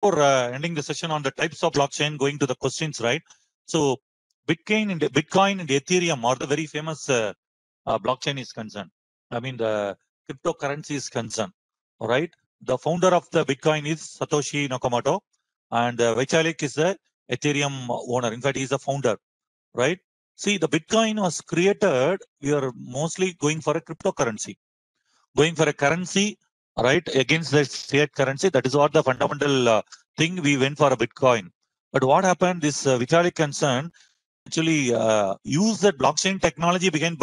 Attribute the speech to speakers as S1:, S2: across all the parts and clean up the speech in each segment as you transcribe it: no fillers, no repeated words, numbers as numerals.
S1: before ending the session on the types of blockchain, going to the questions, right? So Bitcoin and Ethereum are the very famous blockchain is concerned. I mean, the cryptocurrency is concerned. All right. The founder of the Bitcoin is Satoshi Nakamoto, and Vitalik is the Ethereum owner. In fact, he is the founder, right? See, the Bitcoin was created. We are mostly going for a cryptocurrency, going for a currency, right, against the fiat currency. That is what the fundamental thing we went for a Bitcoin. But what happened? This Vitalik concern actually used that blockchain technology behind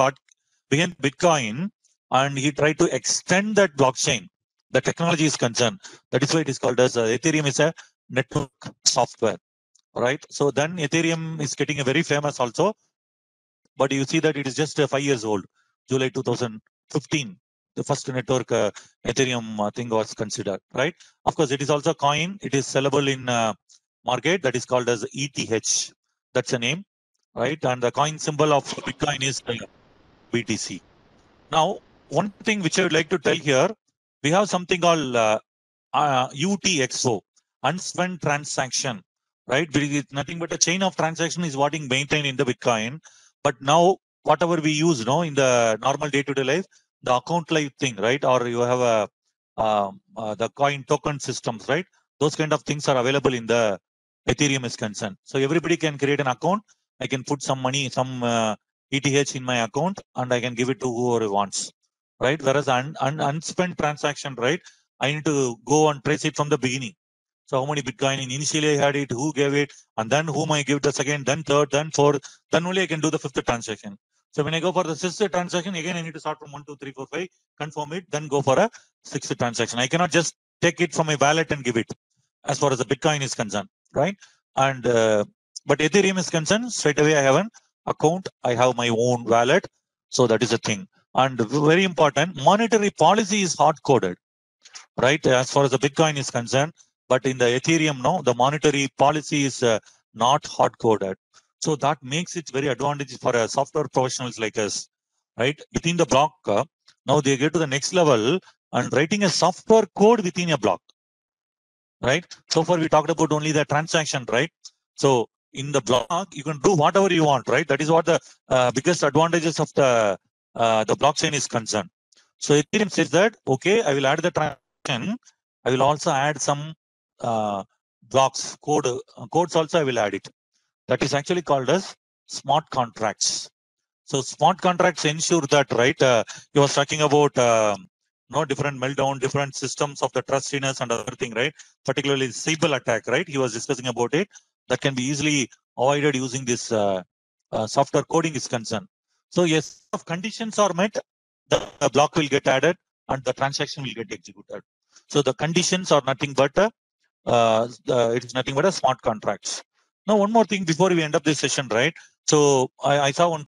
S1: Bitcoin, and he tried to extend that blockchain. The technology is concerned. That is why it is called as Ethereum is a network software, right? So then Ethereum is getting a very famous also, but you see that it is just 5 years old. July 2015, the first network Ethereum thing was considered, right? Of course, it is also coin. It is sellable in market. That is called as ETH. That's a name, right? And the coin symbol of Bitcoin is BTC. Now, one thing which I would like to tell here, we have something called UTXO, unspent transaction, right? It's nothing but a chain of transaction is what is maintained in the Bitcoin. But now, whatever we use, in the normal day-to-day life, the account life thing, right? Or you have the coin token systems, right? Those kind of things are available in the Ethereum is concerned. So everybody can create an account. I can put some money, some ETH in my account, and I can give it to whoever wants, right? Whereas unspent transaction, right? I need to go and trace it from the beginning. So how many Bitcoin initially I had it, who gave it, and then whom I give the second, then third, then fourth, then only I can do the fifth transaction. So when I go for the sixth transaction, again I need to start from 1, 2, 3, 4, 5, confirm it, then go for a sixth transaction. I cannot just take it from my wallet and give it, as far as the Bitcoin is concerned, right? And but Ethereum is concerned, straight away I have an account, I have my own wallet. So that is the thing. And very important, monetary policy is hard coded, right? As far as the Bitcoin is concerned, but in the Ethereum, no, the monetary policy is not hard coded. So that makes it very advantageous for software professionals like us, right? Within the block, now they get to the next level and writing a software code within a block, right? So far we talked about only the transaction, right? So in the block, you can do whatever you want, right? That is what the biggest advantages of the blockchain is concerned. So Ethereum says that, okay, I will add the transaction. I will also add some blocks, codes also I will add it. That is actually called as smart contracts. So smart contracts ensure that, right? You was talking about different meltdown, different systems of the trustiness and other thing, right? Particularly Sybil attack, right? He was discussing about it. That can be easily avoided using this software coding is concerned. So yes, if conditions are met, the block will get added and the transaction will get executed. So the conditions are nothing but it is nothing but a smart contracts. Now, one more thing before we end up this session, right? So I saw one